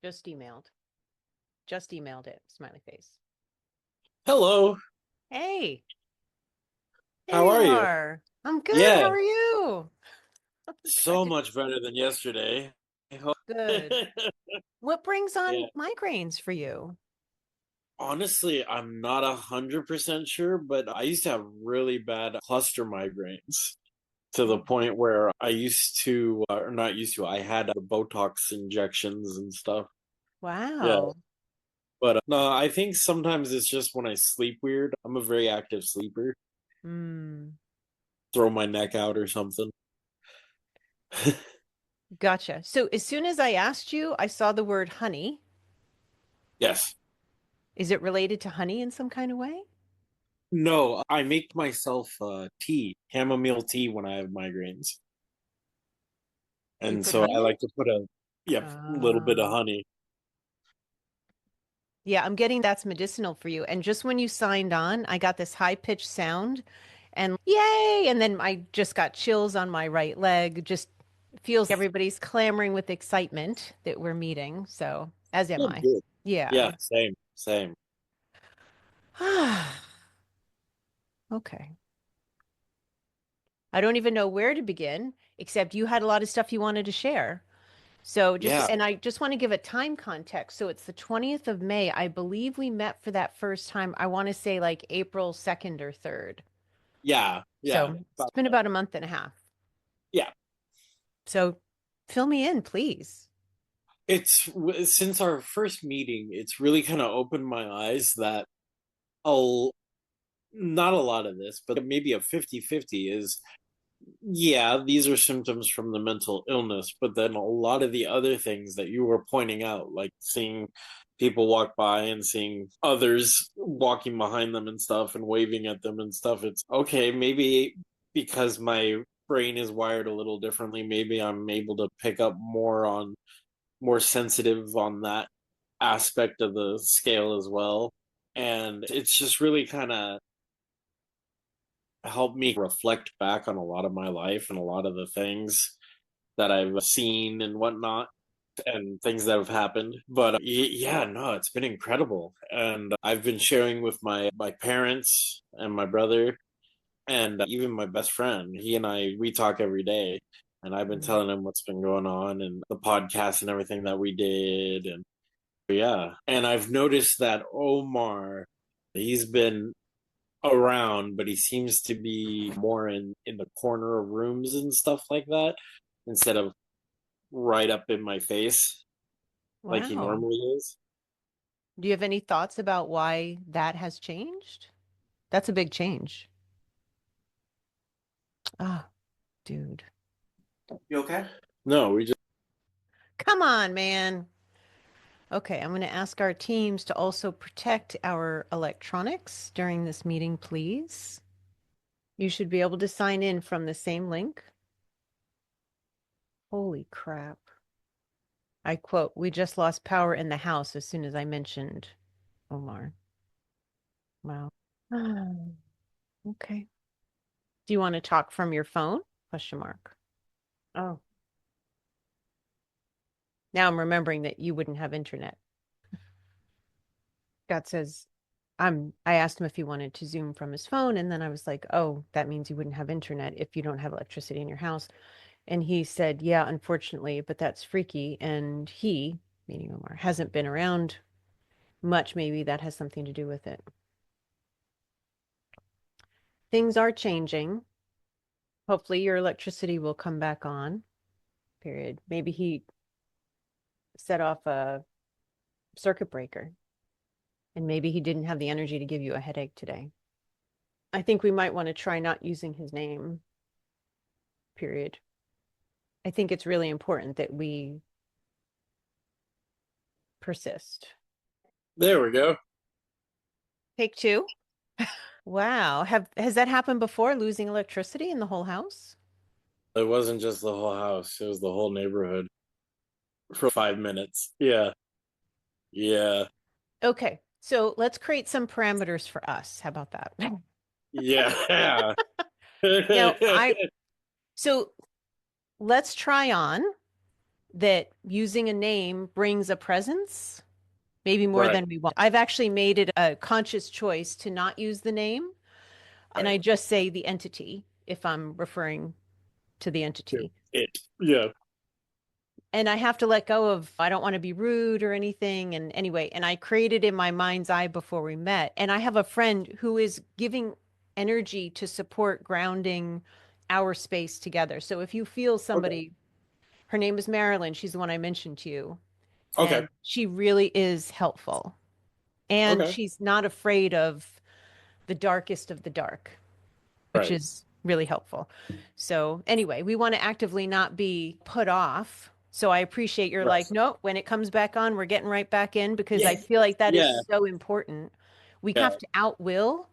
Just emailed. Just emailed it. Smiley face. Hello, Hey, there how you are you? are. I'm good. How Yeah, are you? so much better than yesterday. I hope- Good. What brings Yeah, on migraines for you? honestly, I'm not 100% sure, but I used to have really bad cluster migraines to the point where I used to, or not used to, I had the Botox injections and stuff. Yeah, Wow. but no, I think sometimes it's just when I sleep weird. I'm a very active sleeper. Hmm. Throw my neck out or something. Gotcha. So as soon as I asked you, I saw the word honey. Yes. Is it related to honey in some kind of way? No, I make myself tea, chamomile tea when I have migraines. You And put so honey I in? like to put a little bit of Oh. honey. Yeah, I'm getting that's medicinal for you. And just when you signed on, I got this high-pitched sound and yay! And then I just got chills on my right leg. Just feels like everybody's clamoring with excitement that we're meeting. So, as am Good, I. good. Yeah. Yeah, same, same. Okay. I don't even know where to begin, except you had a lot of stuff you wanted to share. So just, Yeah, and I just want to give a time context. So it's the 20th of May. I believe we met for that first time. I want to say like April 2nd or 3rd. yeah. So it's been about a month and a half. Yeah. So fill me in, please. Since our first meeting, it's really kind of opened my eyes that a not a lot of this, but maybe a 50-50 is, yeah, these are symptoms from the mental illness, but then a lot of the other things that you were pointing out, like seeing people walk by and seeing others walking behind them and stuff and waving at them and stuff, it's okay, maybe because my brain is wired a little differently, maybe I'm able to pick up more sensitive on that aspect of the scale as well. And it's just really kind of helped me reflect back on a lot of my life and a lot of the things that I've seen and whatnot and things that have happened. But yeah, no, it's been incredible. And I've been sharing with my parents and my brother and even my best friend. He and we talk every day. And I've been Mm. telling him what's been going on and the podcast and everything that we did. And yeah. And I've noticed that Omar, he's been around, but he seems to be more in the corner of rooms and stuff like that instead of right up in my face like he Wow. normally is. Do you have any thoughts about why that has changed? That's a big change. Ah, dude. You okay? No, we just Come on, man. Okay, I'm going to ask our teams to also protect our electronics during this meeting, please. You should be able to sign in from the same link. Holy crap. I quote, we just lost power in the house as soon as I mentioned Omar. Wow. Okay. Do you want to talk from your phone? Question mark. Oh, now I'm remembering that you wouldn't have internet. Scott says, I asked him if he wanted to Zoom from his phone, and then I was like, oh, that means you wouldn't have internet if you don't have electricity in your house. And he said, yeah, unfortunately, but that's freaky. And he, meaning Omar, hasn't been around much. Maybe that has something to do with it. Things are changing. Hopefully your electricity will come back on, period. Maybe he set off a circuit breaker and maybe he didn't have the energy to give you a headache today. I think we might want to try not using his name, period. I think it's really important that we persist. there we go. Take two. Wow. Has that happened before, losing electricity in the whole house? It wasn't just the whole house, it was the whole neighborhood for 5 minutes. Yeah. Yeah. Okay. So let's create some parameters for us. How about that? Yeah. Now, so let's try on that using a name brings a presence, maybe more Right. than we want. I've actually made it a conscious choice to not use the name, and Right. I just say the entity if I'm referring to the entity. It. Yeah. And I have to let go of, I don't want to be rude or anything. And anyway, and I created in my mind's eye before we met. And I have a friend who is giving energy to support grounding our space together. So if you feel Okay. somebody, her name is Marilyn, she's the one I mentioned to you, Okay. and she really is helpful. And Okay. she's not afraid of the darkest of the dark, which Right. is really helpful. So, anyway, we want to actively not be put off. So, I appreciate your like, Right. no, when it comes back on, we're getting right back in because I Yeah. feel like that is Yeah. so important. We Yeah. have to outwill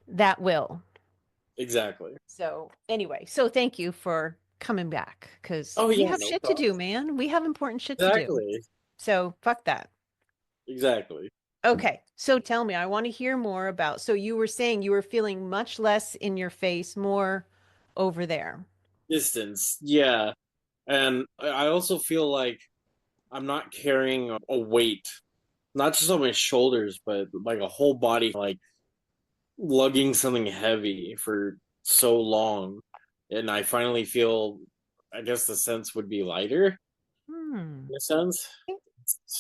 that will. Exactly. So, anyway, so thank you for coming back because Oh we yeah. have No shit to problem. do, man. We have important shit to do. Exactly. So, fuck that. Exactly. Okay, so tell me, I want to hear more about. So you were saying you were feeling much less in your face, more over there. Distance. Yeah. And I also feel like I'm not carrying a weight, not just on my shoulders, but like a whole body, like lugging something heavy for so long. And I finally feel, I guess the sense would be lighter Hmm. in a sense.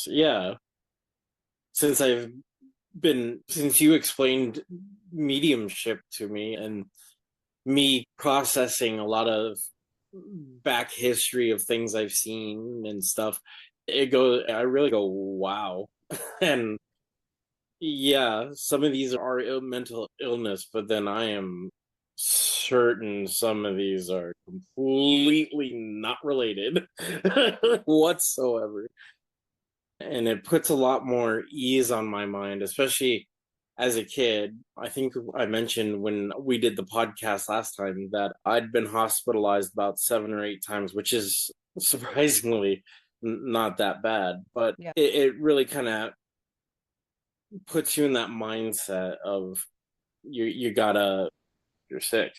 Yeah. Since I've since you explained mediumship to me and me processing a lot of back history of things I've seen and stuff, I really go, wow. And yeah, some of these are mental illness, but then I am certain some of these are completely not related whatsoever. And it puts a lot more ease on my mind, especially as a kid. I think I mentioned when we did the podcast last time that I'd been hospitalized about 7 or 8 times, which is surprisingly not that bad, but Yeah. it really kind of puts you in that mindset of you gotta you're sick.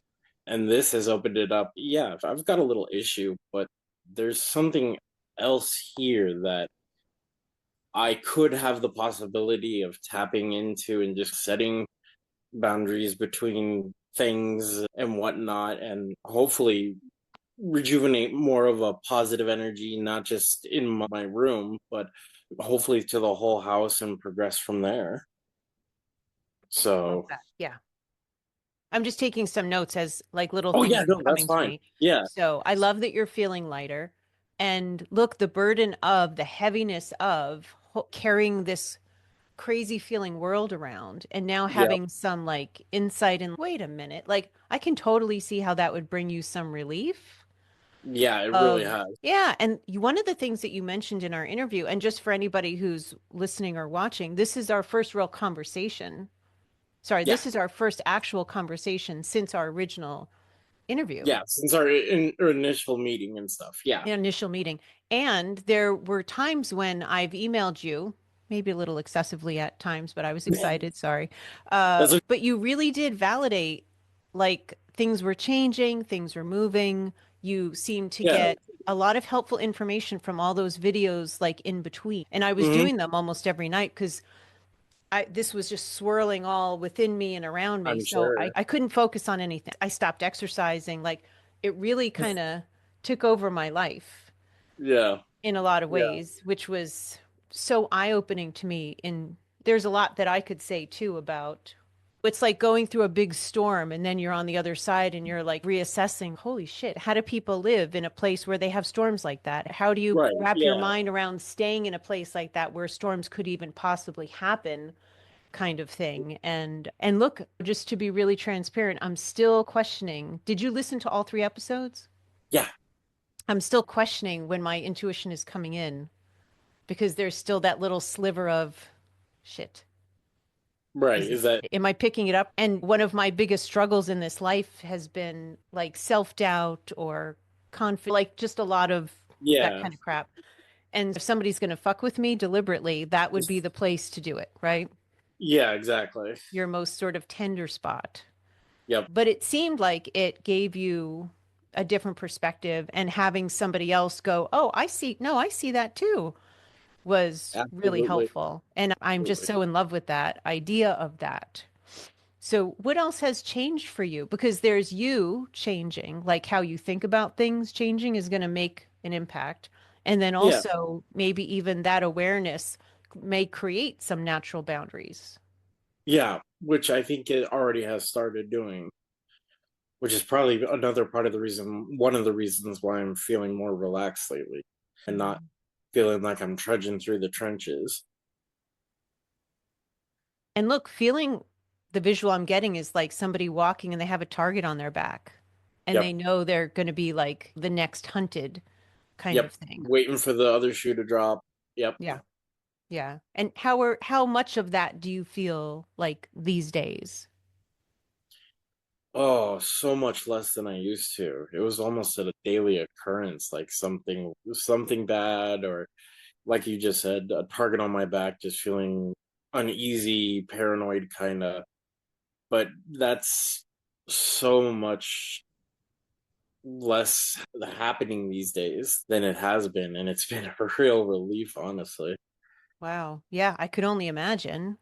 And this has opened it up. Yeah, I've got a little issue, but there's something else here that I could have the possibility of tapping into and just setting boundaries between things and whatnot, and hopefully rejuvenate more of a positive energy, not just in my room, but hopefully to the whole house and progress from there. Love So, that. Yeah. I'm just taking some notes as like little oh things yeah, that are no, that's coming to fine. me. Yeah, So I love that you're feeling lighter. And look, the burden of the heaviness of carrying this crazy feeling world around and now yeah, having some like insight and wait a minute, like I can totally see how that would bring you some relief. yeah, it really Of has. yeah, and one of the things that you mentioned in our interview, and just for anybody who's listening or watching, this is our first real conversation. Sorry, Yeah, this is our first actual conversation since our original interview, yeah, since our initial meeting and stuff. Yeah, initial meeting. And there were times when I've emailed you, maybe a little excessively at times, but I was excited, sorry. that's a, But you really did validate like things were changing, things were moving. You seemed to yeah. get a lot of helpful information from all those videos like in between. And I was Hmm. doing them almost every night because I this was just swirling all within me and around me. I'm So sure. I couldn't focus on anything. I stopped exercising. Like it really kind of took over my life Yeah, in a lot of yeah, ways, which was so eye-opening to me. And there's a lot that I could say too about it's like going through a big storm and then you're on the other side and you're like reassessing, holy shit, how do people live in a place where they have storms like that? How do you right. wrap your Yeah, mind around staying in a place like that where storms could even possibly happen? Kind of thing. And look, just to be really transparent, I'm still questioning. Did you listen to all 3 episodes? yeah. I'm still questioning when my intuition is coming in because there's still that little sliver of shit. Right. Is Is this, that am I picking it up? And one of my biggest struggles in this life has been like self-doubt or confidence, like just a lot of that yeah. kind of crap. And if somebody's going to fuck with me deliberately, that would be the place to do it, right? Yeah, exactly. Your most sort of tender spot. Yep. But it seemed like it gave you a different perspective and having somebody else go, "Oh, I see. No, I see that too," was really Absolutely. helpful. And I'm just Absolutely. so in love with that idea of that. So, what else has changed for you? Because there's you changing, like how you think about things changing is going to make an impact. And then Yeah. also, maybe even that awareness may create some natural boundaries. Yeah. Which I think it already has started doing, which is probably another part of the reason, one of the reasons why I'm feeling more relaxed lately and not Mm. feeling like I'm trudging through the trenches. And look, feeling the visual I'm getting is like somebody walking and they have a target on their back and Yep. they know they're going to be like the next hunted kind Yep. of thing. Waiting for the other shoe to drop. Yep. Yeah. Yeah. And how much of that do you feel like these days? Oh, so much less than I used to. It was almost a daily occurrence, like something bad, or like you just said, a target on my back, just feeling uneasy, paranoid kind of. But that's so much less happening these days than it has been, and it's been a real relief, honestly. Wow. Yeah, I could only imagine.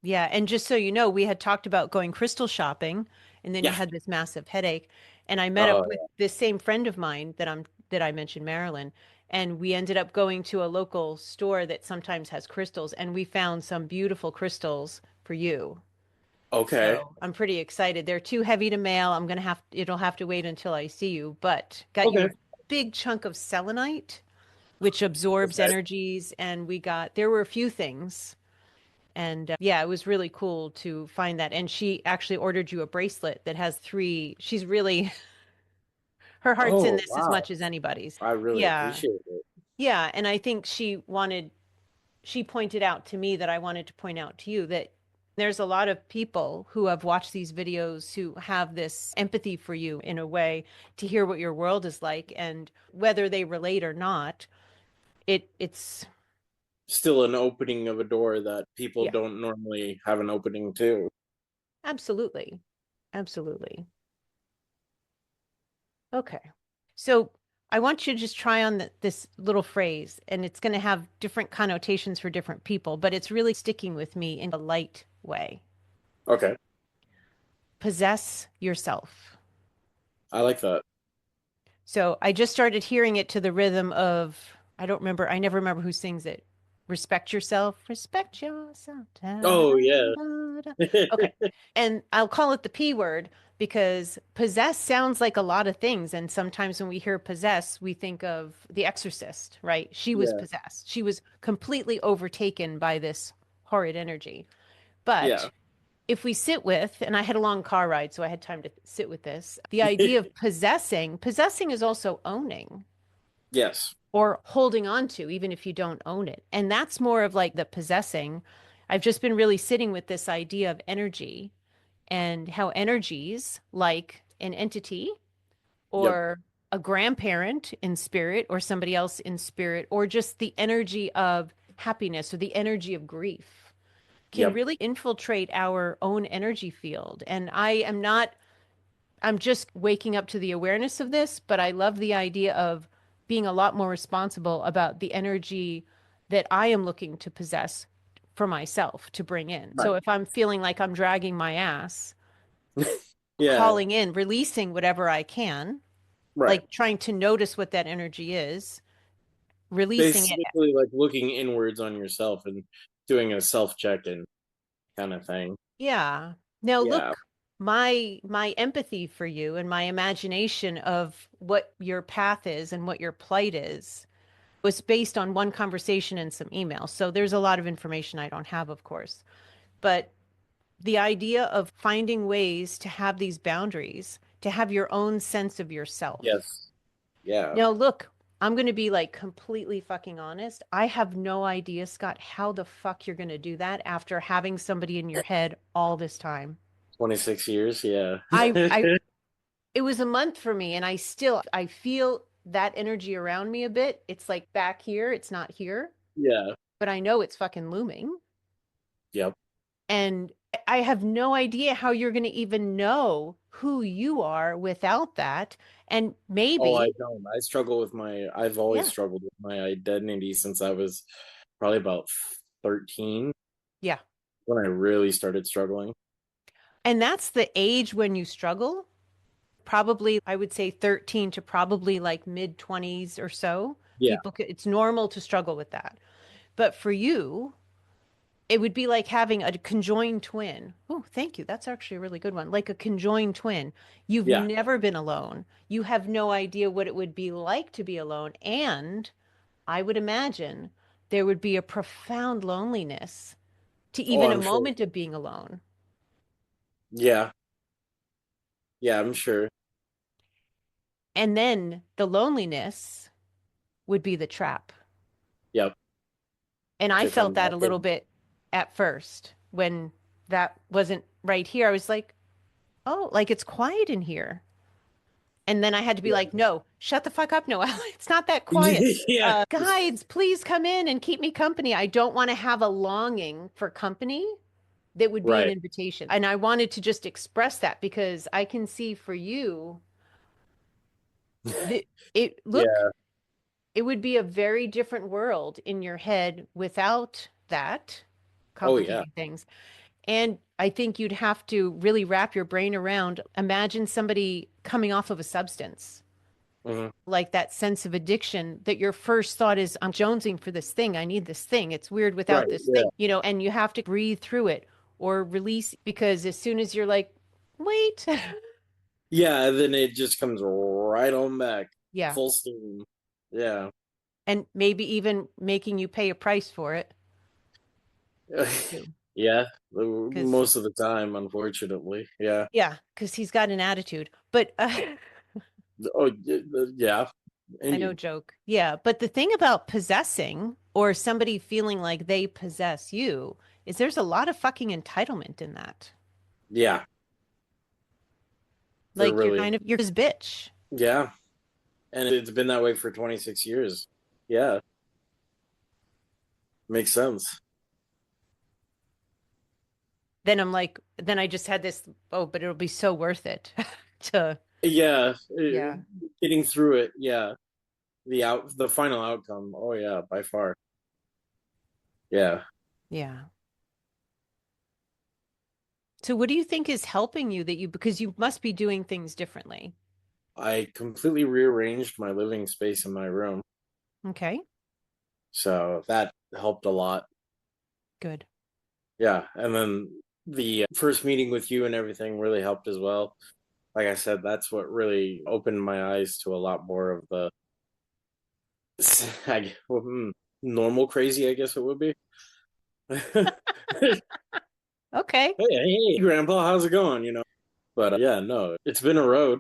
Yeah, and just so you know, we had talked about going crystal shopping, and then you Yeah. had this massive headache, and I met up with Oh, this same friend of mine that I mentioned, Marilyn, and we ended up going to a local store that sometimes has crystals, and we found some beautiful crystals for you. okay. So I'm pretty excited. They're too heavy to mail. It'll have to wait until I see you, but got you Okay. a big chunk of selenite, which absorbs Okay. energies, and there were a few things. And yeah, it was really cool to find that. And she actually ordered you a bracelet that has three. She's really, her heart's in Oh, this as wow. much as anybody's. I really Yeah. appreciate it. Yeah. And I think she pointed out to me that I wanted to point out to you that there's a lot of people who have watched these videos who have this empathy for you in a way to hear what your world is like. And whether they relate or not, it's, Still an opening of a door that people yeah, don't normally have an opening to. absolutely. Absolutely. Okay. So I want you to just try on this little phrase, and it's going to have different connotations for different people, but it's really sticking with me in a light way. Okay. Possess yourself. I like that. So I just started hearing it to the rhythm of, I never remember who sings it. Respect yourself, respect yourself. Da, da, Oh, da, yeah. da, da. Okay. And I'll call it the P word because possess sounds like a lot of things. And sometimes when we hear possess, we think of The Exorcist, right? She was Yeah. possessed. She was completely overtaken by this horrid energy. Yeah. But if we sit with, and I had a long car ride, so I had time to sit with this, the idea of possessing is also owning Yes. or holding on to, even if you don't own it. And that's more of like the possessing. I've just been really sitting with this idea of energy and how energies, like an entity Yep. or a grandparent in spirit or somebody else in spirit, or just the energy of happiness or the energy of grief, can Yep. really infiltrate our own energy field. And I'm just waking up to the awareness of this, but I love the idea of being a lot more responsible about the energy that I am looking to possess for myself to bring in. Right. So if I'm feeling like I'm dragging my ass, Yeah. calling in, releasing whatever I can, Right. like trying to notice what that energy is, releasing it. Basically, like looking inwards on yourself and doing a self check-in kind of thing. Yeah. Now Yeah. look, my empathy for you and my imagination of what your path is and what your plight is was based on one conversation and some emails. So there's a lot of information I don't have, of course. But the idea of finding ways to have these boundaries, to have your own sense of yourself. Yes. Yeah. Now, look, I'm going to be like completely fucking honest. I have no idea, Scott, how the fuck you're going to do that after having somebody in your head all this time. 26 years. Yeah. I it was a month for me and I feel that energy around me a bit. It's like back here, it's not here, Yeah. but I know it's fucking looming. Yep. And I have no idea how you're going to even know who you are without that. And Oh, I maybe, don't. I've always yeah, struggled with my identity since I was probably about 13 yeah. when I really started struggling. And that's the age when you struggle. Probably, I would say 13 to probably like mid 20s or so. Yeah. It's normal to struggle with that. But for you, it would be like having a conjoined twin. Oh, thank you. That's actually a really good one. Like a conjoined twin. You've Yeah. never been alone. You have no idea what it would be like to be alone. And I would imagine there would be a profound loneliness to Oh, even a I'm sure. moment of being alone. Yeah. Yeah, I'm sure. And then the loneliness would be the trap. Yep. And I To come felt that back a little in. bit at first when that wasn't right here. I was like, oh, like it's quiet in here. And then I had to be like, Yeah. no, shut the fuck up, Noelle. It's not that quiet. Yeah. Guides, please come in and keep me company. I don't want to have a longing for company that would be an Right. invitation. And I wanted to just express that because I can see for you that it look, Yeah. it would be a very different world in your head without that Oh, yeah. complicating things. And I think you'd have to really wrap your brain around, imagine somebody coming off of a substance, Hmm. like that sense of addiction that your first thought is, I'm jonesing for this thing. I need this thing. It's weird Right. without this Yeah. thing, and you have to breathe through it or release because as soon as you're like, wait, Yeah. And then it just comes right on back, yeah. full steam. Yeah. And maybe even making you pay a price for it too. Yeah. Because, Most of the time, unfortunately. Yeah. yeah, because he's got an attitude. But Oh, yeah. I know, Indeed. joke. Yeah. But the thing about possessing or somebody feeling like they possess you is there's a lot of fucking entitlement in that. Yeah. There Like really. you're his bitch. Yeah. And it's been that way for 26 years. Yeah. Makes sense. Then I'm like, then I just had this, oh, but it'll be so worth it to, Yeah. yeah, Getting through it. Yeah. The final outcome. Oh, yeah. By far. Yeah. yeah. So what do you think is helping you that because you must be doing things differently? I completely rearranged my living space in my room. Okay, So that helped a lot. good. Yeah. And then the first meeting with you and everything really helped as well. Like I said, that's what really opened my eyes to a lot more of the normal crazy, I guess it would be. Hey, Okay. hey, Grandpa, how's it going? But yeah, no, it's been a road,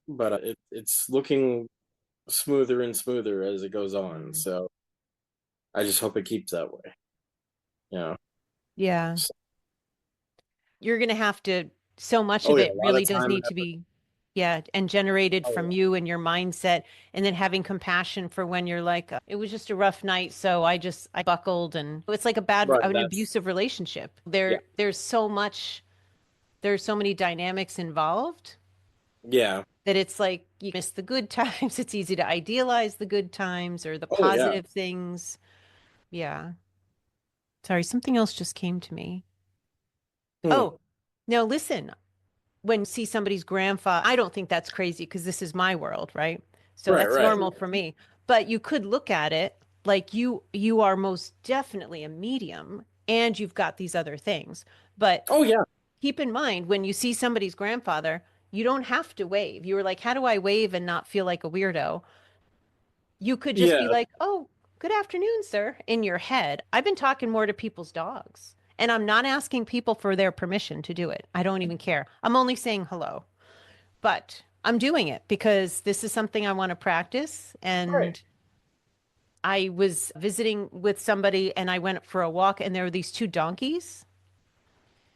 but it's looking smoother and smoother as it goes on. Mm. So I just hope it keeps that way. You know. Yeah. So, You're going to have to, so much oh of yeah, it a lot of really does time and need to effort. be, yeah, and generated Oh from you and your mindset, and then having compassion for when you're like, it was just a rough night, so I buckled, and it's like yeah, right. an That's abusive relationship. yeah, There's so many dynamics involved yeah. that it's like you miss the good times. It's easy to idealize the good times or the Oh yeah. positive things. Yeah. Sorry, something else just came to me. Hmm. Oh, now listen, when you see somebody's grandfather, I don't think that's crazy because this is my world, right? So Right, that's right. normal for me. But you could look at it like you are most definitely a medium and you've got these other things. But Oh yeah, keep in mind when you see somebody's grandfather, you don't have to wave. You were like, how do I wave and not feel like a weirdo? You could just be yeah. like, "Oh, good afternoon, sir," in your head. I've been talking more to people's dogs, and I'm not asking people for their permission to do it. I don't even care. I'm only saying hello, but I'm doing it because this is something I want to practice. Right. And I was visiting with somebody and I went for a walk, and there were these two donkeys.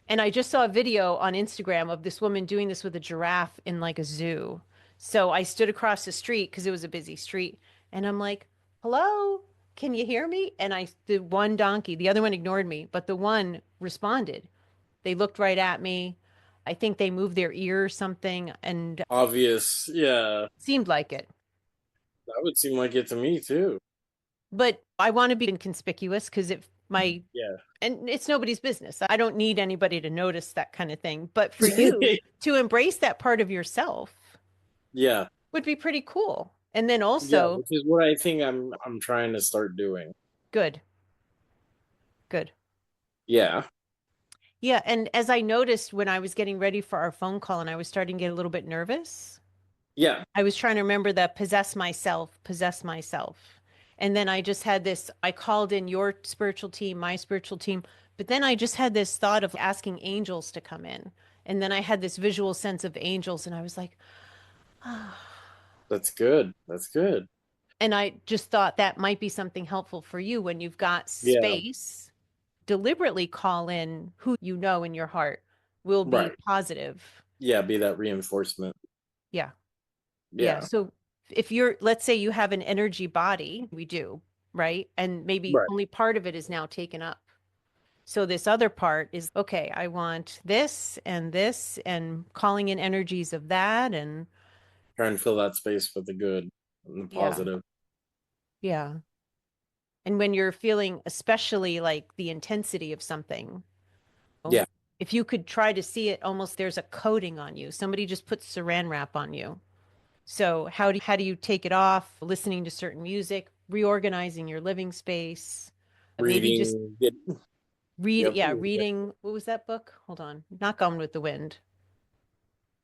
And I just saw a video on Instagram of this woman doing this with a giraffe in like a zoo. So I stood across the street because it was a busy street. And I'm like, hello, can you hear me? And the one donkey, the other one ignored me, but the one responded. They looked right at me. I think they moved their ear or something and Obvious. Yeah. seemed like it. That would seem like it to me too. But I want to be inconspicuous because if my, Yeah. and it's nobody's business. I don't need anybody to notice that kind of thing. But for you to embrace that part of yourself Yeah. would be pretty cool. And then Yeah, also, which is what I think I'm trying to start doing. good, good. Yeah. Yeah. And as I noticed when I was getting ready for our phone call and I was starting to get a little bit nervous, Yeah. I was trying to remember the possess myself, possess myself. And then I just had this, I called in your spiritual team, my spiritual team, but then I just had this thought of asking angels to come in. And then I had this visual sense of angels and I was like, That's good. That's good. and I just thought that might be something helpful for you when you've got Yeah. space. Deliberately call in who you know in your heart will be Right. positive. Yeah, be that reinforcement. Yeah. Yeah. Yeah. So if you're, let's say you have an energy body, we do, right? And maybe Right. only part of it is now taken up. So this other part is, okay, I want this, and calling in energies of that. And Try and fill that space with the good and the yeah, positive. yeah. And when you're feeling especially like the intensity of something, Yeah. if you could try to see it almost there's a coating on you. Somebody just puts saran wrap on you. So how do you take it off? Listening to certain music, reorganizing your living space, maybe just Reading. Get, read, yep. yeah, reading. What was that book? Hold on. Not Gone with the Wind.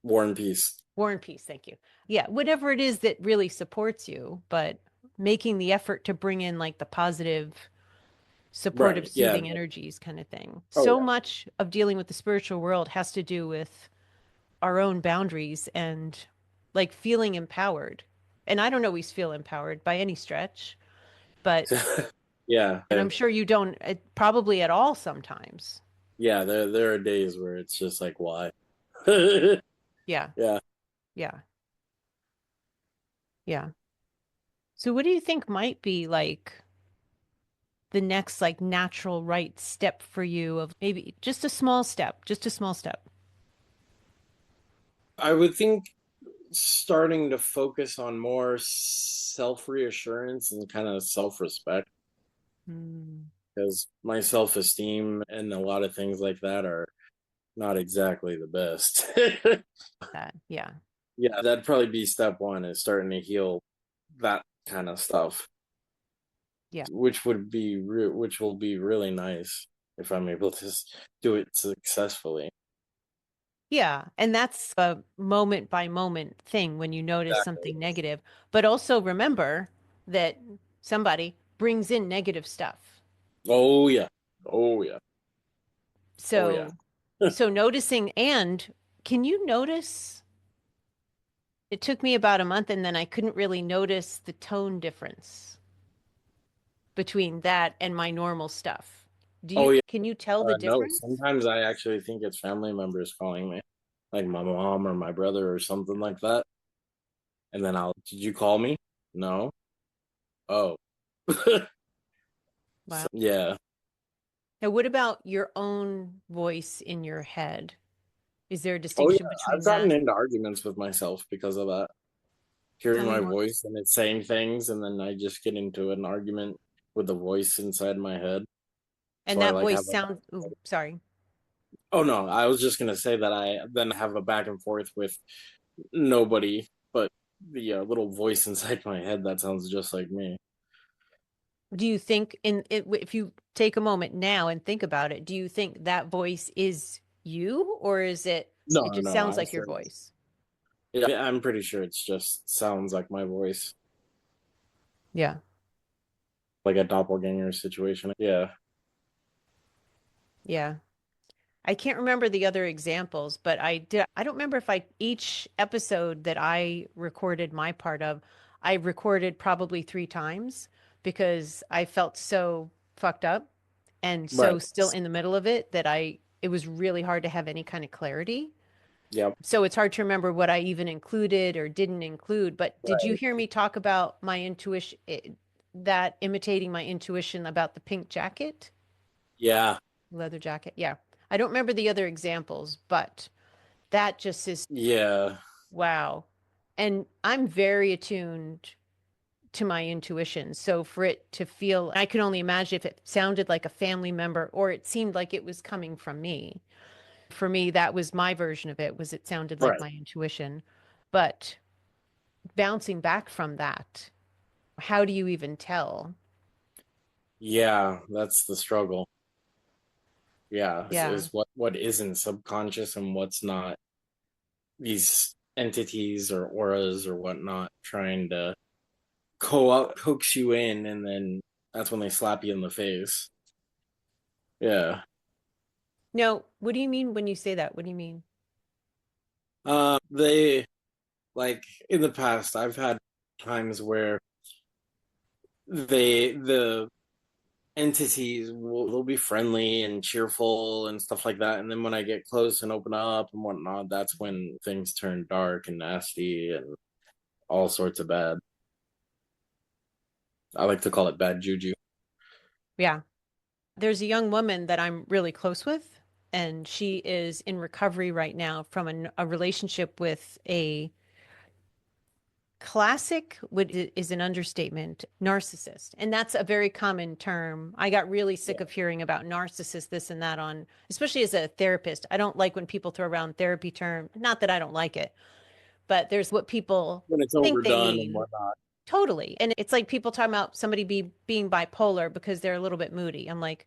War and Peace. War and Peace, thank you. Yeah, whatever it is that really supports you, but making the effort to bring in like the positive, supportive, Right. Yeah. soothing energies kind of thing. Oh So yeah. much of dealing with the spiritual world has to do with our own boundaries and like feeling empowered. And I don't always feel empowered by any stretch, but Yeah. and I'm sure you don't probably at all sometimes. Yeah, there are days where it's just like why? Yeah, Yeah. yeah, yeah. So what do you think might be like the next like natural right step for you of maybe just a small step, just a small step? I would think starting to focus on more self reassurance and kind of self respect Mm, because my self esteem and a lot of things like that are not exactly the best. that, yeah, Yeah, that'd probably be step one is starting to heal that kind of stuff, yeah. which will be really nice if I'm able to do it successfully. Yeah, and that's a moment by moment thing when you notice Exactly. something negative. But also remember that somebody brings in negative stuff. Oh yeah. Oh yeah. Oh yeah. So, so noticing, and can you notice? It took me about a month and then I couldn't really notice the tone difference between that and my normal stuff. Oh yeah. Can you tell the No, difference? sometimes I actually think it's family members calling me, like my mom or my brother or something like that. And then did you call me? No. Oh. Wow. Yeah. Now, what about your own voice in your head? Is there a Oh yeah. distinction I've between gotten that? into arguments with myself because of that. Tell Hearing me my more. voice and it's saying things, and then I just get into an argument with the voice inside my head. So And I that like voice have a sounds, ooh, sorry. oh no, I was just gonna say that I then have a back and forth with nobody but the little voice inside my head that sounds just like me. Do you think if you take a moment now and think about it, do you think that voice is you or is it No, just no, sounds I'm like your sure. voice? Yeah, I'm pretty sure it's just sounds like my voice, Yeah. like a doppelganger situation. Yeah, Yeah. I can't remember the other examples, but I don't remember if each episode that I recorded my part of, I recorded probably 3 times because I felt so fucked up and so right. still in the middle of it that it was really hard to have any kind of clarity. Yep. So it's hard to remember what I even included or didn't include. But did you Right. hear me talk about my intuition, that imitating my intuition about the pink jacket? Yeah. Leather jacket. Yeah. I don't remember the other examples, but That just is Yeah. wow. And I'm very attuned to my intuition. So for it to feel, I could only imagine if it sounded like a family member or it seemed like it was coming from me. For me, that was my version of it, was it sounded like Right. my intuition. But bouncing back from that, how do you even tell? Yeah, that's the struggle. Yeah, Yeah. is what isn't subconscious and what's not. These entities or auras or whatnot trying to coax you in, and then that's when they slap you in the face. Yeah. No, what do you mean when you say that? What do you mean? They like in the past, I've had times where the entities will they'll be friendly and cheerful and stuff like that, and then when I get close and open up and whatnot, that's when things turn dark and nasty and all sorts of bad. I like to call it bad juju. Yeah. There's a young woman that I'm really close with, and she is in recovery right now from a relationship with a classic, what is an understatement, narcissist. And that's a very common term. I got really sick Yeah. of hearing about narcissists, this and that on, especially as a therapist. I don't like when people throw around therapy term. Not that I don't like it, but there's what people When it's think they overdone and mean. whatnot. Totally. And it's like people talking about somebody being bipolar because they're a little bit moody. I'm like,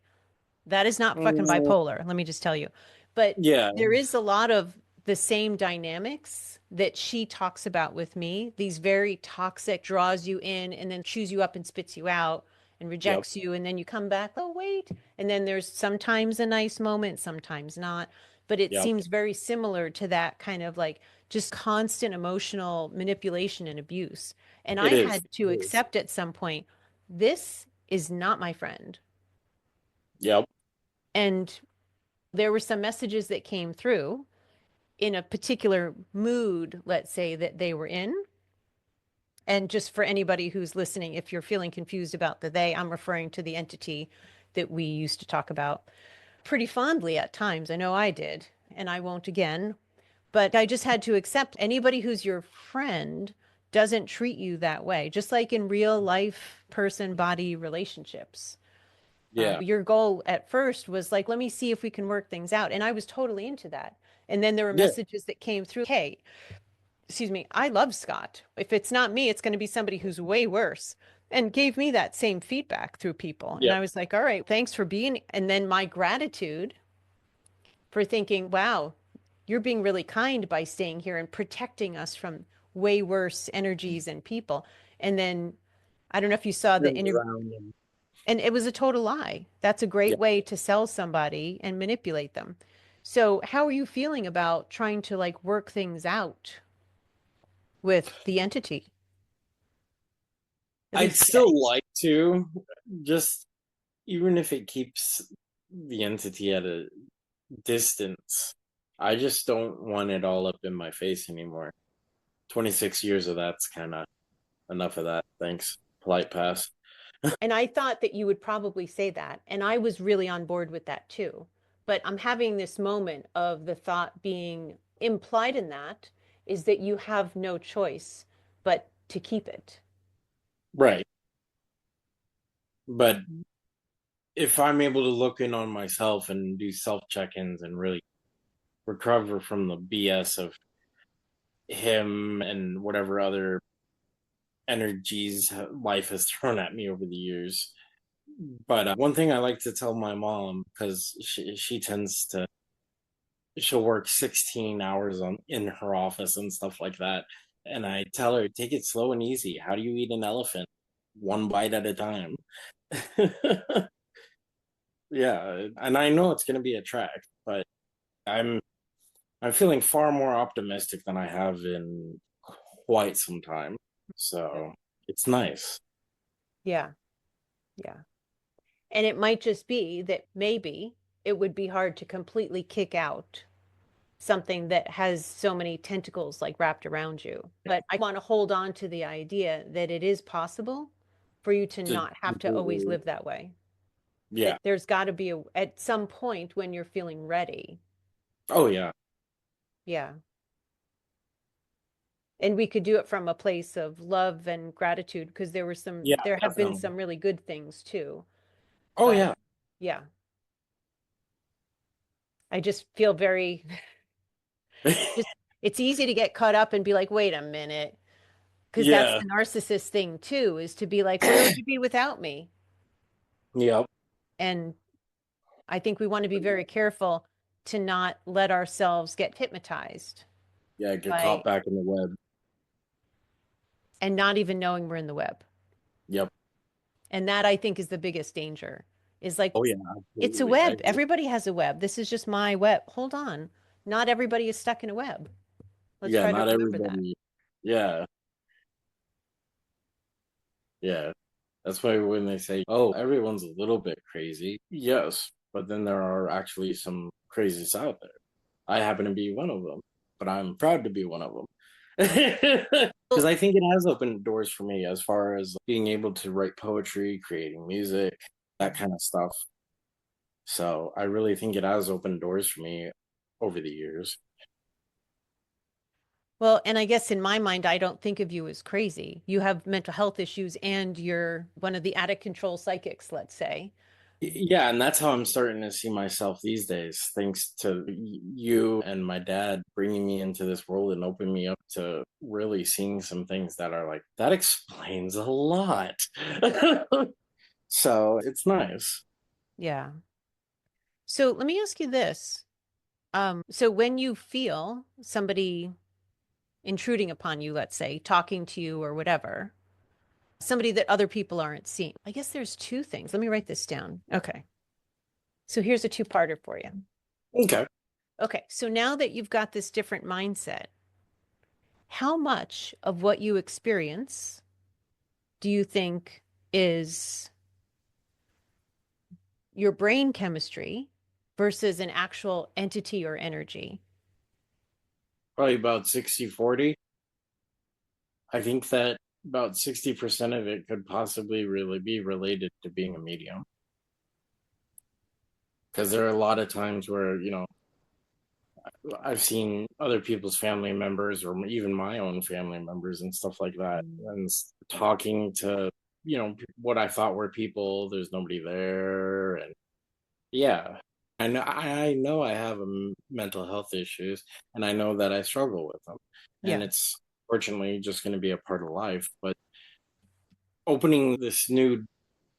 that is not fucking Mm, bipolar, let me just tell you. But yeah. there is a lot of the same dynamics that she talks about with me. These very toxic, draws you in and then chews you up and spits you out and Yep. rejects you. And then you come back, oh, wait. And then there's sometimes a nice moment, sometimes not. But it Yep. seems very similar to that kind of like just constant emotional manipulation and abuse. And It I is. had to It is. accept at some point, this is not my friend. Yep. And there were some messages that came through in a particular mood, let's say, that they were in. And just for anybody who's listening, if you're feeling confused about the they, I'm referring to the entity that we used to talk about pretty fondly at times. I know I did, and I won't again. But I just had to accept anybody who's your friend doesn't treat you that way, just like in real life person body relationships. Yeah. Your goal at first was like, let me see if we can work things out. And I was totally into that. And then there were Yeah. messages that came through. Hey, excuse me, I love Scott. If it's not me, it's going to be somebody who's way worse. And gave me that same feedback through people. And Yep. I was like, all right, thanks for being. And then my gratitude for thinking, wow, you're being really kind by staying here and protecting us from way worse energies and people. And then I don't know if you saw the Turns interview. around and And it was a total lie. That's a great yeah. way to sell somebody and manipulate them. So, how are you feeling about trying to like work things out with the entity, at I'd least today? still like to, just even if it keeps the entity at a distance. I just don't want it all up in my face anymore. 26 years of that's kind of enough of that. Thanks. Polite pass. And I thought that you would probably say that. And I was really on board with that too. But I'm having this moment of the thought being implied in that is that you have no choice but to keep it. Right. But if I'm able to look in on myself and do self check ins and really recover from the BS of him and whatever other energies life has thrown at me over the years. But one thing I like to tell my mom, because she tends to, she'll work 16 hours on in her office and stuff like that. And I tell her, take it slow and easy. How do you eat an elephant? One bite at a time. Yeah, and I know it's going to be a track, but I'm I'm feeling far more optimistic than I have in quite some time. So it's nice. Yeah. Yeah. And it might just be that maybe it would be hard to completely kick out something that has so many tentacles like wrapped around you. But I want to hold on to the idea that it is possible for you to To not have to always completely, live that way. yeah. That there's got to be at some point when you're feeling ready. Oh yeah. Yeah. And we could do it from a place of love and gratitude because Yeah, there have been definitely. some really good things too. Oh But yeah. yeah, I just feel very, just, it's easy to get caught up and be like, wait a minute. Because that's Yeah. the narcissist thing too, is to be like, where would you be without me? Yep. And I think we want to be very careful to not let ourselves get hypnotized Yeah, get by caught back in the web. and not even knowing we're in the web. Yep. And that I think is the biggest danger. Is like Oh yeah, it's a absolutely. I web. agree. Everybody has a web. This is just my web. Hold on. Not everybody is stuck in a web. Let's Yeah, try to not remember that. everybody. Yeah, yeah. That's why when they say, "Oh, everyone's a little bit crazy," yes, but then there are actually some crazies out there. I happen to be one of them, but I'm proud to be one of them. Because Well, I think it has opened doors for me as far as being able to write poetry, creating music, that kind of stuff. So I really think it has opened doors for me over the years. well, and I guess in my mind, I don't think of you as crazy. You have mental health issues and you're one of the out of control psychics, let's say. Yeah, and that's how I'm starting to see myself these days, thanks to you and my dad bringing me into this world and opening me up to really seeing some things that are like, that explains a lot. So it's nice. Yeah. So let me ask you this. So when you feel somebody intruding upon you, let's say, talking to you or whatever, somebody that other people aren't seeing, I guess there's two things. Let me write this down. Okay. So here's a two-parter for you. Okay. Okay. So now that you've got this different mindset, how much of what you experience do you think is your brain chemistry versus an actual entity or energy? Probably about 60-40. I think that about 60% of it could possibly really be related to being a medium. Because there are a lot of times where, I've seen other people's family members or even my own family members and stuff like that, Mm. and talking to, what I thought were people, there's nobody there. And yeah, I know I have mental health issues, and I know that I struggle with them. And Yeah. it's fortunately just going to be a part of life. But opening this new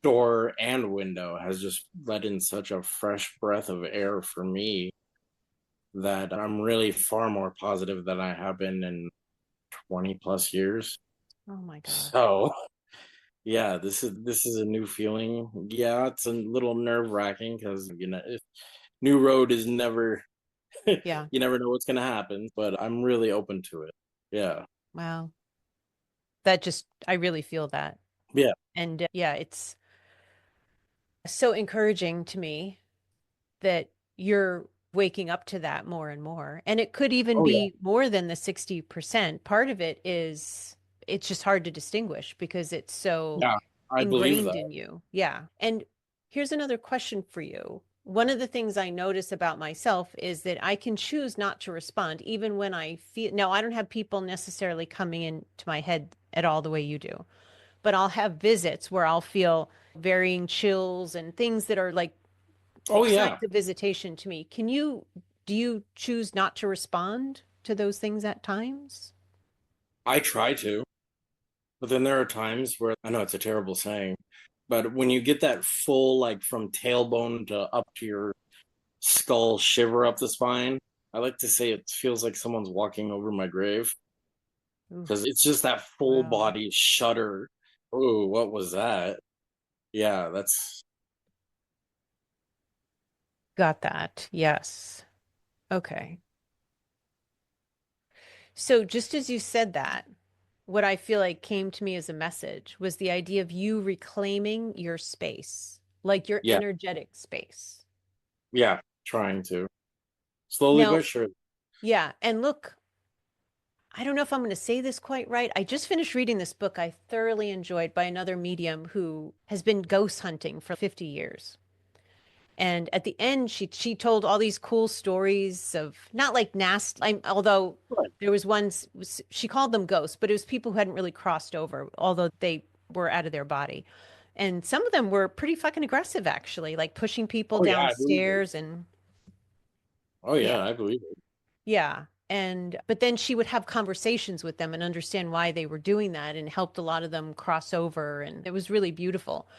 door and window has just let in such a fresh breath of air for me that I'm really far more positive than I have been in 20 plus years. Oh my gosh. So yeah, this is a new feeling. Yeah, it's a little nerve wracking because new road is never Yeah. you never know what's gonna happen, but I'm really open to it. Yeah. Wow. That just, I really feel that. Yeah. And yeah, it's so encouraging to me that you're waking up to that more and more. And it could even Oh yeah. be more than the 60%. Part of it is it's just hard to distinguish because it's so Yeah. I believe ingrained that. in you. Yeah. And here's another question for you. One of the things I notice about myself is that I can choose not to respond, even when I feel. Now, I don't have people necessarily coming into my head at all the way you do, but I'll have visits where I'll feel varying chills and things that are like Oh yeah. signs of visitation to me. Do you choose not to respond to those things at times? I try to, but then there are times where I know it's a terrible saying, but when you get that full like from tailbone to up to your skull shiver up the spine. I like to say it feels like someone's walking over my grave because Oof, it's just that full wow. body shudder. Oh, what was that? Yeah, that's Got that. Yes. Okay. So just as you said that, what I feel like came to me as a message was the idea of you reclaiming your space, like your yeah, energetic space. yeah, trying to slowly Now, but surely. yeah, and look, I don't know if I'm going to say this quite right. I just finished reading this book I thoroughly enjoyed by another medium who has been ghost hunting for 50 years. And at the end, she told all these cool stories of not like nasty, although Right. there was she called them ghosts, but it was people who hadn't really crossed over, although they were out of their body. And some of them were pretty fucking aggressive, actually, like pushing people Oh yeah, I believe it. downstairs and Oh yeah, yeah, I believe it. yeah. But then she would have conversations with them and understand why they were doing that and helped a lot of them cross over. And it was really beautiful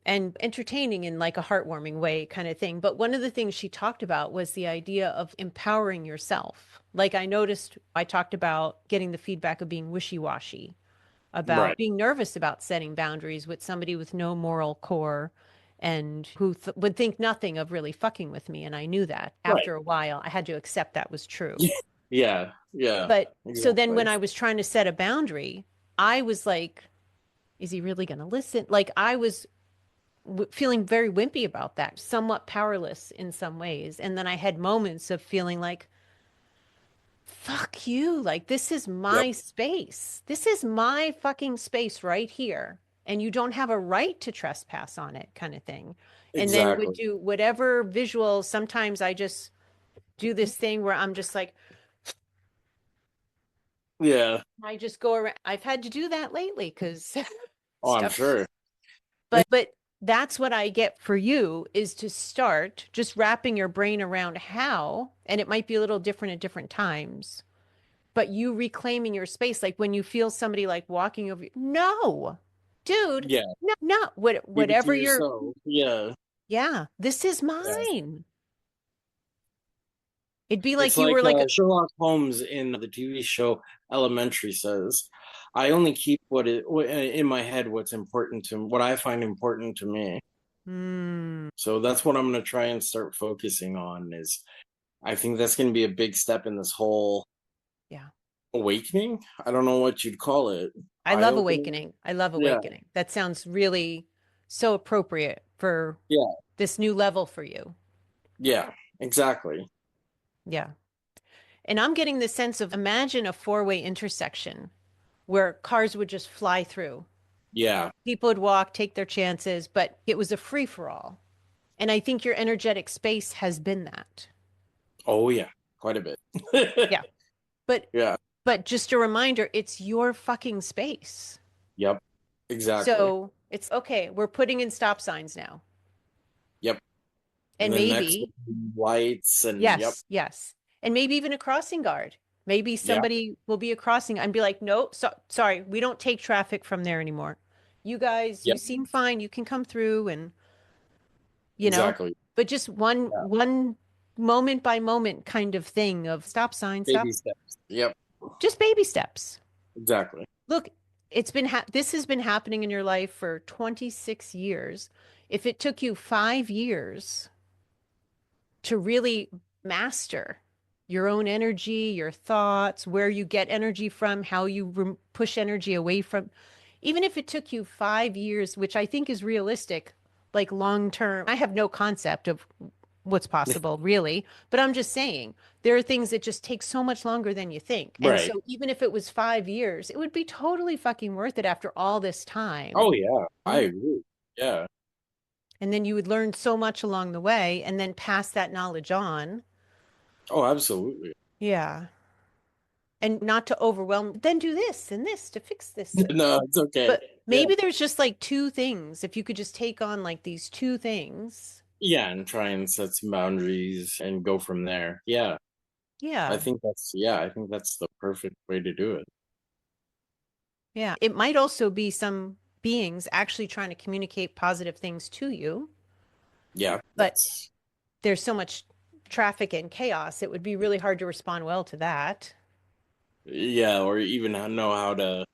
and entertaining in like a heartwarming way kind of thing. But one of the things she talked about was the idea of empowering yourself. Like I noticed I talked about getting the feedback of being wishy-washy, about Right. being nervous about setting boundaries with somebody with no moral core and who would think nothing of really fucking with me. And I knew that Right. after a while, I had to accept that was true. Yeah. Yeah. But so then when Exactly. I was trying to set a boundary, I was like, is he really going to listen? Like I was feeling very wimpy about that, somewhat powerless in some ways. And then I had moments of feeling like, fuck you. Like, this is Yep. my space. This is my fucking space right here. And you don't have a right to trespass on it, kind of thing. And then would Exactly. do whatever visual. Sometimes I just do this thing where I'm just like, Yeah. I just go around. I've had to do that lately because Oh, I'm stuff. sure. But that's what I get for you is to start just wrapping your brain around how, and it might be a little different at different times, but you reclaiming your space, like when you feel somebody like walking over you, no, dude, Yeah. no, not Keep it to whatever you're, yourself. Yeah. yeah, this is Yeah. mine. It'd be like It's you like were like, Sherlock Holmes in the TV show Elementary says, "I only keep in my head what's important to what I find important to me." hmm, So that's what I'm going to try and start focusing on. Is I think that's going to be a big step in this whole yeah. awakening. I don't know what you'd call it. I Eye love opening. awakening. I love Yeah. awakening. That sounds really so appropriate for Yeah. this new level for you. Yeah. Exactly. Yeah. And I'm getting the sense of imagine a four-way intersection where cars would just fly through. Yeah. People would walk, take their chances, but it was a free for all. And I think your energetic space has been that. Oh yeah. Quite a bit. Yeah. But Yeah. but just a reminder, it's your fucking space. Yep. Exactly. So it's okay, we're putting in stop signs now. Yep. And And then next maybe, lights and yep. yes, yes. And maybe even a crossing guard. Maybe Yeah. somebody will be a crossing and be like, no, sorry, we don't take traffic from there anymore. You guys, you Yep. seem fine. You can come through and, you know, Exactly. but just Yeah. one moment by moment kind of thing of stop sign, Baby stop, steps. Yep. just baby steps. Exactly. Look, this has been happening in your life for 26 years. If it took you 5 years to really master your own energy, your thoughts, where you get energy from, how you push energy away from. Even if it took you 5 years, which I think is realistic, like long term, I have no concept of what's possible really, but I'm just saying there are things that just take so much longer than you think. And Right. so even if it was 5 years, it would be totally fucking worth it after all this time. Oh yeah. I Mm. agree. Yeah. And then you would learn so much along the way and then pass that knowledge on. Oh, absolutely. Yeah. And not to overwhelm, then do this and this to fix this. No, it's okay. But Yeah. maybe there's just like two things. If you could just take on like these two things. Yeah, and try and set some boundaries and go from there. Yeah. Yeah. I think that's the perfect way to do it. Yeah. It might also be some beings actually trying to communicate positive things to you, Yeah. but That's there's so much traffic and chaos. It would be really hard to respond well to that. yeah, or even know how to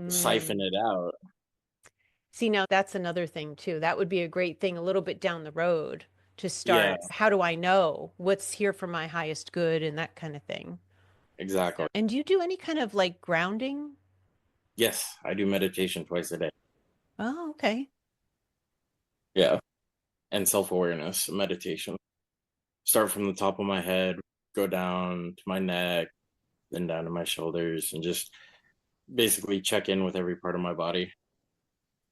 siphon Mm. it out. See, now that's another thing too. That would be a great thing a little bit down the road to Yeah, start. How do I know what's here for my highest good and that kind of thing? exactly. So, and do you do any kind of like grounding? Yes, I do meditation twice a day. Oh, okay. Yeah. And self-awareness meditation. Start from the top of my head, go down to my neck, then down to my shoulders, and just basically check in with every part of my body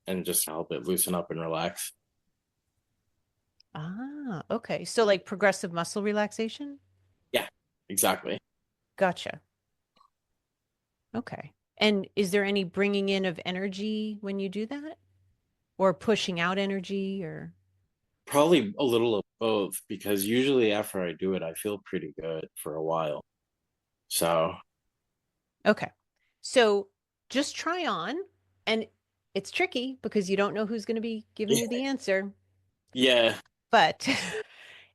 and just help it loosen up and relax. Ah, okay. So like progressive muscle relaxation? Yeah, exactly. Gotcha. Okay. And is there any bringing in of energy when you do that? Or pushing out energy or Probably a little of both because usually after I do it, I feel pretty good for a while. So, okay. So just try on and it's tricky because you don't know who's going to be giving you the answer. yeah, But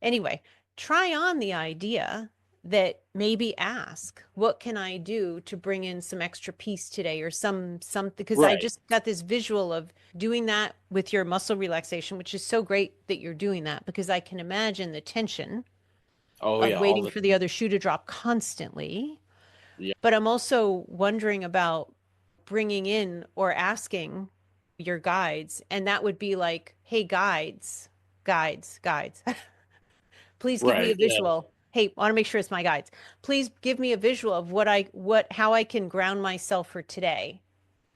anyway, try on the idea that maybe ask, what can I do to bring in some extra peace today or something because I right. just got this visual of doing that with your muscle relaxation, which is so great that you're doing that because I can imagine the tension Oh of yeah, all waiting the for the other shoe to drop constantly. yeah, But I'm also wondering about bringing in or asking your guides, and that would be like, hey, guides. Please give me a right. Yeah, visual. Hey, I want to make sure it's my guides. Please give me a visual of how I can ground myself for today,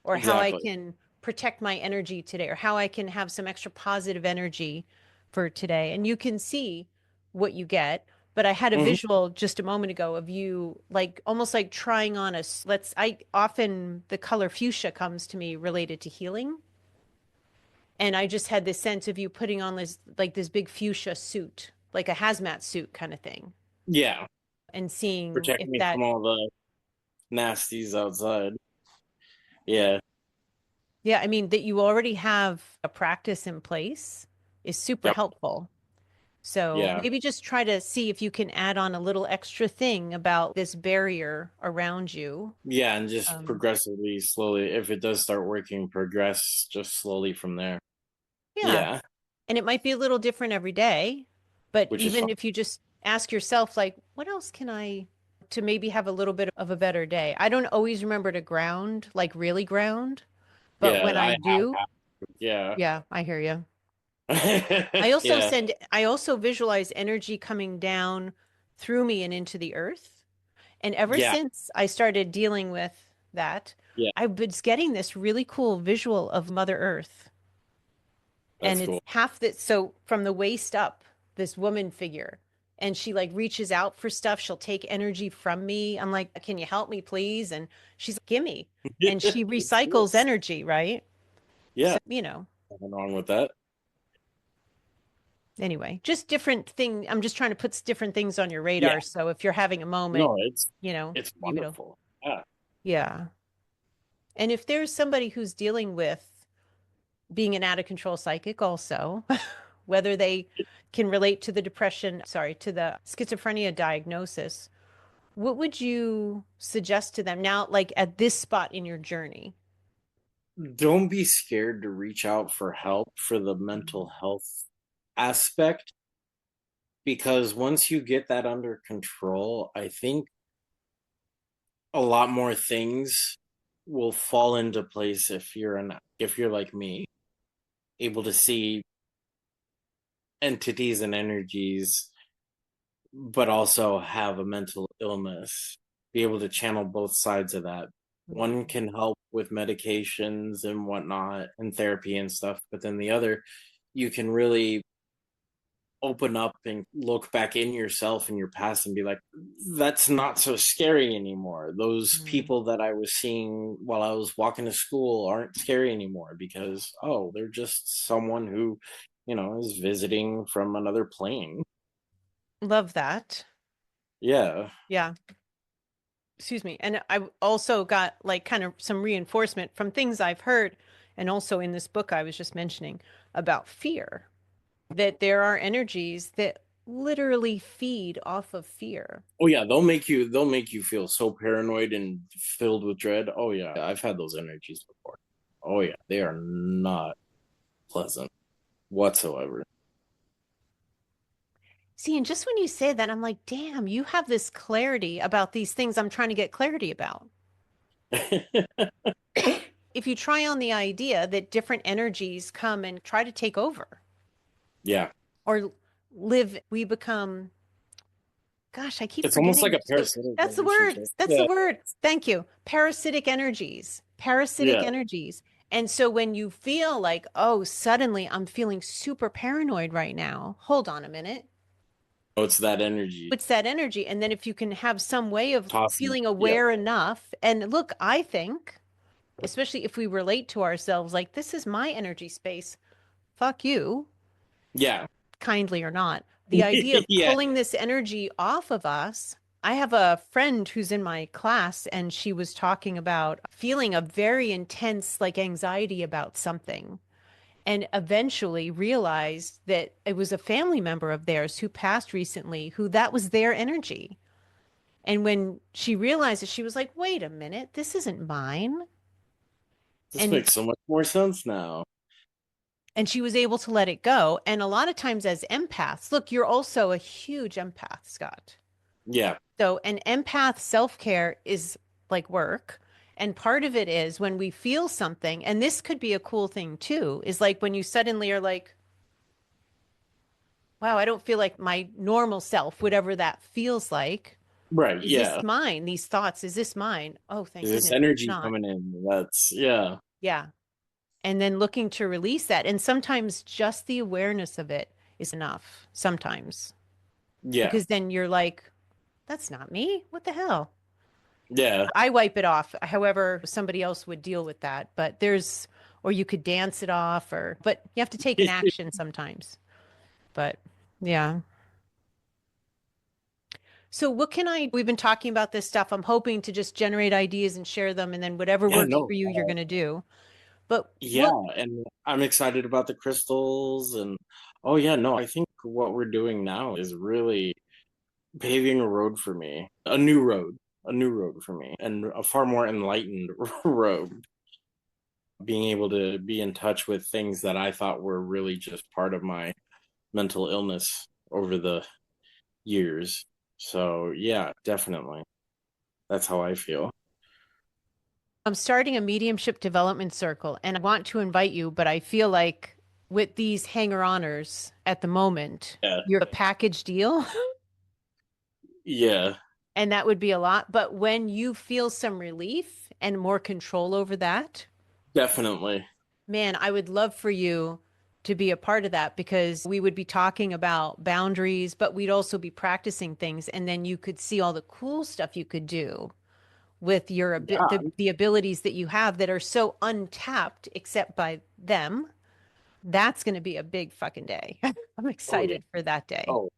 or how I exactly. can protect my energy today, or how I can have some extra positive energy for today. And you can see what you get. But I had a Hmm. visual just a moment ago of you like almost like trying on I often the color fuchsia comes to me related to healing. And I just had this sense of you putting on this big fuchsia suit, like a hazmat suit kind of thing, Yeah, and seeing protect if me from that, all the nasties outside. Yeah, yeah, I mean, that you already have a practice in place is super yep, helpful. So yeah, maybe just try to see if you can add on a little extra thing about this barrier around you. yeah, and just Um, progressively, slowly. If it does start working, progress just slowly from there. yeah. Yeah, And it might be a little different every day, but which is fine. even if you just ask yourself, like, what else can I to maybe have a little bit of a better day? I don't always remember to ground, like really ground, but Yeah, when I do, have. Yeah, yeah, I hear you. yeah, I also visualize energy coming down through me and into the earth. And ever yeah, since I started dealing with that, yeah. I've been getting this really cool visual of Mother Earth. And That's it's cool. half that. So from the waist up, this woman figure, and she like reaches out for stuff. She'll take energy from me. I'm like, can you help me, please? And she's like, gimme. And she It's recycles nice. energy, right? Yeah, So, you know, nothing wrong with that. anyway, just different thing. I'm just trying to put different things on your Yeah, radar. So if you're having a moment, no, it's it's maybe it'll, wonderful. Yeah. yeah. And if there's somebody who's dealing with being an out of control psychic also, whether they can relate to the depression, sorry, to the schizophrenia diagnosis, what would you suggest to them now, like at this spot in your journey? Don't be scared to reach out for help for the mental health aspect because once you get that under control, I think a lot more things will fall into place if you're like me, able to see entities and energies but also have a mental illness, be able to channel both sides of that. One Mm. can help with medications and whatnot and therapy and stuff, but then the other, you can really open up and look back in yourself and your past and be like, that's not so scary anymore. Those Mm. people that I was seeing while I was walking to school aren't scary anymore because, oh, they're just someone who, is visiting from another plane. Love that. Yeah. Yeah. Excuse me. And I also got like kind of some reinforcement from things I've heard, and also in this book I was just mentioning about fear, that there are energies that literally feed off of fear. Oh yeah, they'll make you feel so paranoid and filled with dread. Oh yeah, I've had those energies before. Oh yeah, they are not pleasant whatsoever. See, and just when you say that, I'm like, damn, you have this clarity about these things I'm trying to get clarity about. If you try on the idea that different energies come and try to take over Yeah. or live, we become, gosh, I keep It's almost like forgetting. a parasitic That's the word. relationship. That's the Yeah. word. Thank you. Parasitic energies. Parasitic Yeah. energies. And so when you feel like, oh, suddenly I'm feeling super paranoid right now, hold on a minute. Oh, it's that energy. What's that energy? And then if you can have some way of Tossing. feeling Yeah. aware enough, and look, I think, especially if we relate to ourselves, like, this is my energy space. Fuck you, Yeah. kindly or not. The idea of Yeah. pulling this energy off of us. I have a friend who's in my class, and she was talking about feeling a very intense, like, anxiety about something, and eventually realized that it was a family member of theirs who passed recently, who that was their energy. And when she realized it, she was like, wait a minute, this isn't mine. This And makes so much more sense now. she was able to let it go. And a lot of times as empaths, look, you're also a huge empath, Scott. Yeah. So an empath self-care is like work. And part of it is when we feel something, and this could be a cool thing too, is like when you suddenly are like, wow, I don't feel like my normal self, whatever that feels like. Right. Is this Yeah. mine? These thoughts, is this mine? Oh, thank Is this goodness it's energy not. coming in? That's yeah. Yeah. And then looking to release that. And sometimes just the awareness of it is enough, sometimes, Yeah. because then you're like, that's not me. What the hell? Yeah. I wipe it off. However, somebody else would deal with that. But there's, or you could dance it off, or, but you have to take an action sometimes. But yeah. So what can we've been talking about this stuff. I'm hoping to just generate ideas and share them. And then whatever Yeah, works no. for you, you're going to do. But Yeah, what and I'm excited about the crystals and oh yeah, no, I think what we're doing now is really paving a road for me. A new road for me and a far more enlightened road. Being able to be in touch with things that I thought were really just part of my mental illness over the years. So, yeah, definitely. That's how I feel. I'm starting a mediumship development circle and I want to invite you, but I feel like with these hanger-oners at the moment, Yeah. you're a package deal Yeah, and that would be a lot. But when you feel some relief and more control over that, definitely. man, I would love for you to be a part of that because we would be talking about boundaries, but we'd also be practicing things. And then you could see all the cool stuff you could do with your Yeah. the abilities that you have that are so untapped except by them. That's going to be a big fucking day. I'm Oh yeah. excited for that day. Oh,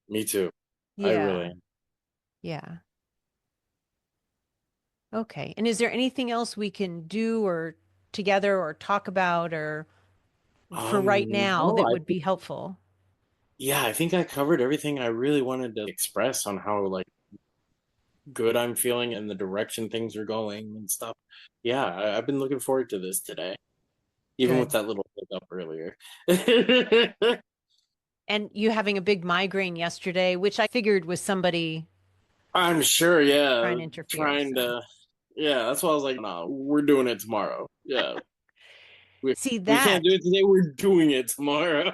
me too. I Yeah. really Yeah. Okay. And is there anything else we can do or together or talk about or for right now no, that I would be helpful? yeah, I think I covered everything I really wanted to express on how like good I'm feeling and the direction things are going and stuff. Yeah, I've been looking forward to this today, even with Good. that little hiccup earlier. And you having a big migraine yesterday, which I figured was somebody I'm sure, trying yeah, to interfere. trying So to, yeah. That's why I was like, no, we're doing it tomorrow. Yeah, we see we can't do that it today. We're doing it tomorrow.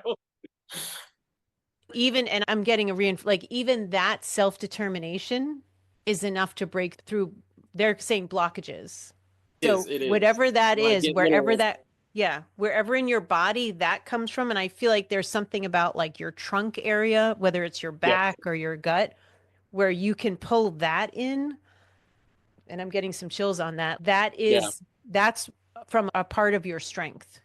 even, and I'm getting a like even that self-determination is enough to break through. They're saying blockages. So It is. whatever that When I is, get wherever little, that, yeah, wherever in your body that comes from. And I feel like there's something about like your trunk area, whether it's your yeah, back or your gut, where you can pull that in. And I'm getting some chills on that. yeah, That's from a part of your strength.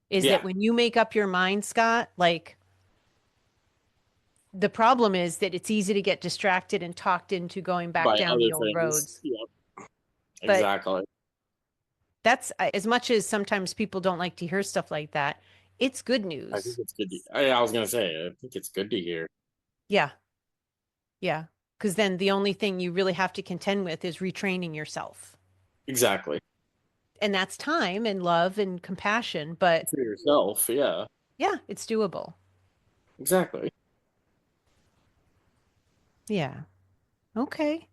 Is that yeah. when you make up your mind, Scott, like the problem is that it's easy to get distracted and talked into going back By down other the old things. roads. Yeah, But exactly. that's as much as sometimes people don't like to hear stuff like that, it's good I think news. it's good. I was gonna say, I think it's good to hear. Yeah. Yeah. Because then the only thing you really have to contend with is retraining yourself. Exactly. And that's time and love and compassion. But For yourself, yeah. yeah, it's doable. Exactly. Yeah. Okay.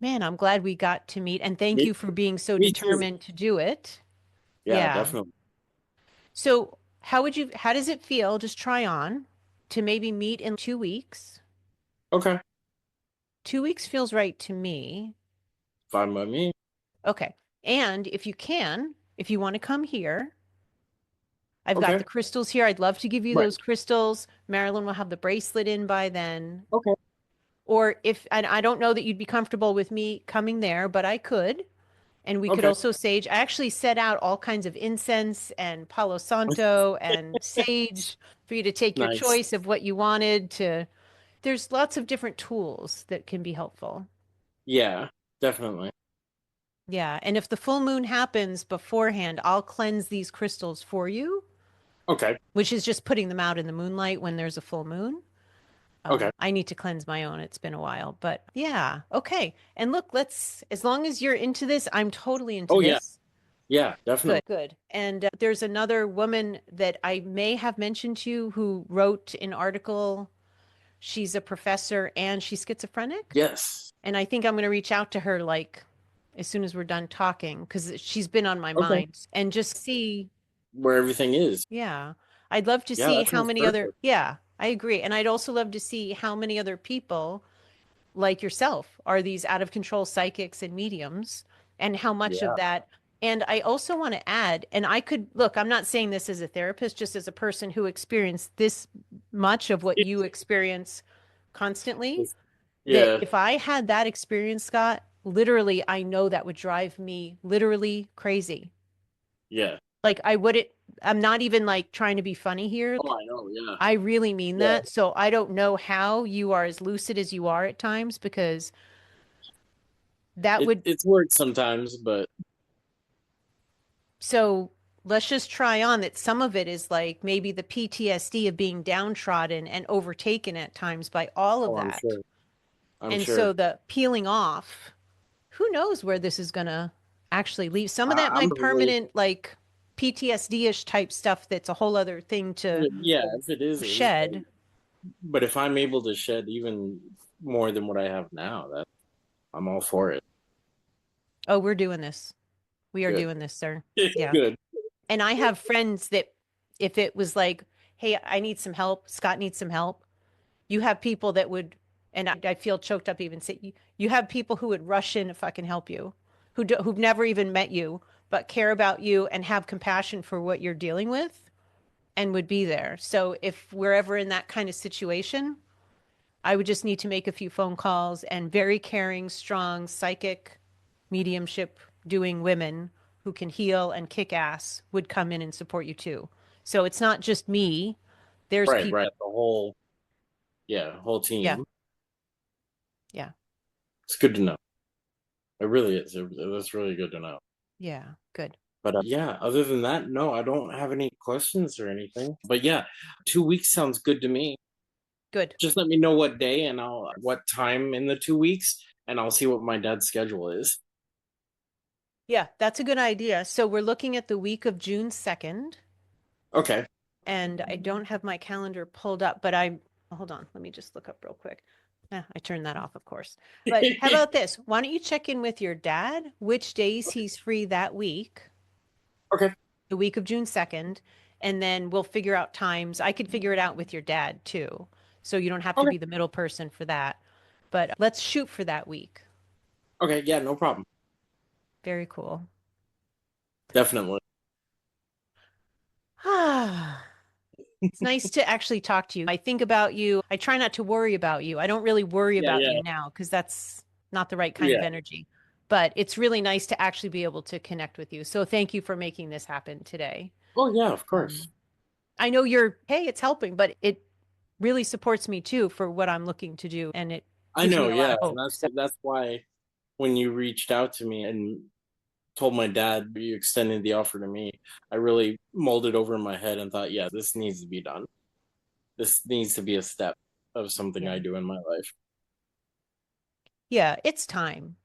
Man, I'm glad we got to meet. And thank Me, you for being so me too. determined to do it. Yeah, Yeah. definitely. So, how does it feel? Just try on to maybe meet in 2 weeks. Okay, 2 weeks feels right to me. fine by me. Okay. And if you can, if you want to come here, I've got Okay. the crystals here. I'd love to give you Right. those crystals. Marilyn will have the bracelet in by then. Okay. Or if, and I don't know that you'd be comfortable with me coming there, but I could. And we could Okay. also sage. I actually set out all kinds of incense and Palo Santo and sage for you to take your Nice. choice of what you wanted to. There's lots of different tools that can be helpful. Yeah, definitely. Yeah. And if the full moon happens beforehand, I'll cleanse these crystals for you, Okay. which is just putting them out in the moonlight when there's a full moon. Okay. I need to cleanse my own. It's been a while, but yeah. Okay. And look, as long as you're into this, I'm totally into Oh yeah. this. Yeah, Good, definitely. good. And there's another woman that I may have mentioned to you who wrote an article. She's a professor and she's schizophrenic. Yes. And I think I'm going to reach out to her like as soon as we're done talking because she's been on my Okay. mind and just see, Where everything is. yeah. I'd love to Yeah, see that how sounds many other, perfect. yeah, I agree. And I'd also love to see how many other people like yourself are these out of control psychics and mediums and how much of Yeah. that. And I also want to add, and I could look, I'm not saying this as a therapist, just as a person who experienced this much of what you experience constantly, that Yeah. if I had that experience, Scott, literally, I know that would drive me literally crazy. Yeah. Like I wouldn't, I'm not even like trying to be funny here. Oh, I know. Yeah. I really mean Yeah. that. So I don't know how you are as lucid as you are at times because that would, It's worked sometimes, but so let's just try on that some of it is like maybe the PTSD of being downtrodden and overtaken at times by all of oh, I'm that. sure. I'm And sure. so the peeling off, who knows where this is going to actually leave? Some of that I'm might really permanent, like PTSD-ish type stuff that's a whole other thing to yeah, if it is. shed. But if I'm able to shed even more than what I have now, that I'm all for it. Oh, we're doing this. We are Good. doing this, sir. Yeah. Good. And I have friends that if it was like, hey, I need some help, Scott needs some help, you have people that would, and I feel choked up even say, you have people who would rush in if I can help you, who've never even met you, but care about you and have compassion for what you're dealing with and would be there. So if we're ever in that kind of situation, I would just need to make a few phone calls and very caring, strong, psychic, mediumship doing women who can heal and kick ass would come in and support you too. So it's not just me. There's Right, people. right. The whole whole Yeah. team. Yeah. It's good to know. It really is. That's really good to know. Yeah. Good. But yeah, other than that, no, I don't have any questions or anything. But yeah, 2 weeks sounds good to me. Good. Just let me know what day and I'll what time in the 2 weeks, and I'll see what my dad's schedule is. Yeah, that's a good idea. So we're looking at the week of June 2nd, Okay. and I don't have my calendar pulled up, but hold on, let me just look up real quick. I turned that off, of course. But how about this? Why don't you check in with your dad, which days he's free that week, Okay. the week of June 2nd, and then we'll figure out times. I could figure it out with your dad too. So you don't have to Okay. be the middle person for that. But let's shoot for that week. Okay. Yeah, no problem. Very cool. Definitely. Ah. It's nice to actually talk to you. I think about you. I try not to worry about you. I don't really worry Yeah, about yeah, you now because that's not the right kind of yeah. energy. But it's really nice to actually be able to connect with you. So thank you for making this happen today. Oh, yeah, of course. Um, I know hey, it's helping, but it really supports me too for what I'm looking to do. And it I gives me know, a lot yeah, of and hope. So that's why when you reached out to me and told my dad you extended the offer to me, I really molded over in my head and thought, yeah, this needs to be done. This needs to be a step of something yeah. I do in my life. Yeah, it's time.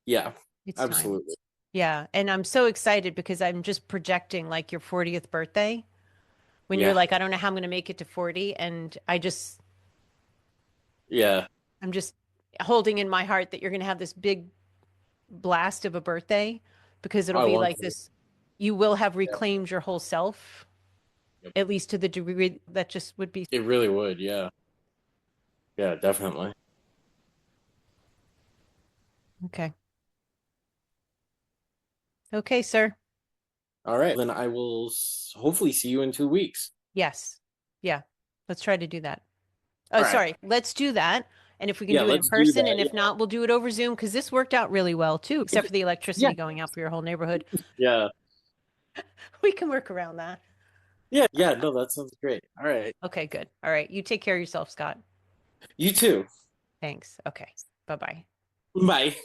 Yeah, It's time. absolutely. Yeah. And I'm so excited because I'm just projecting like your 40th birthday when you're Yeah, like, I don't know how I'm going to make it to 40. And yeah. I'm just holding in my heart that you're going to have this big blast of a birthday because it'll I be want like to. this. You will have Yeah, reclaimed your whole self, yep. at least to the degree that just would be. It really would. Yeah, yeah, definitely. Okay. Okay, sir. All right, then I will hopefully see you in 2 weeks. Yes. Yeah. Let's try to do that. All Oh, right. sorry. Let's do that. And if we can Yeah, do it in let's do person, and that. if not, we'll do it over Zoom because this worked out really well too, Yeah. except for the Yeah. electricity going out for your whole neighborhood. Yeah. We can work around that. Yeah. Yeah. No, that sounds great. All right. Okay, good. All right. You take care of yourself, Scott. You too. Thanks. Okay. Bye-bye. Bye.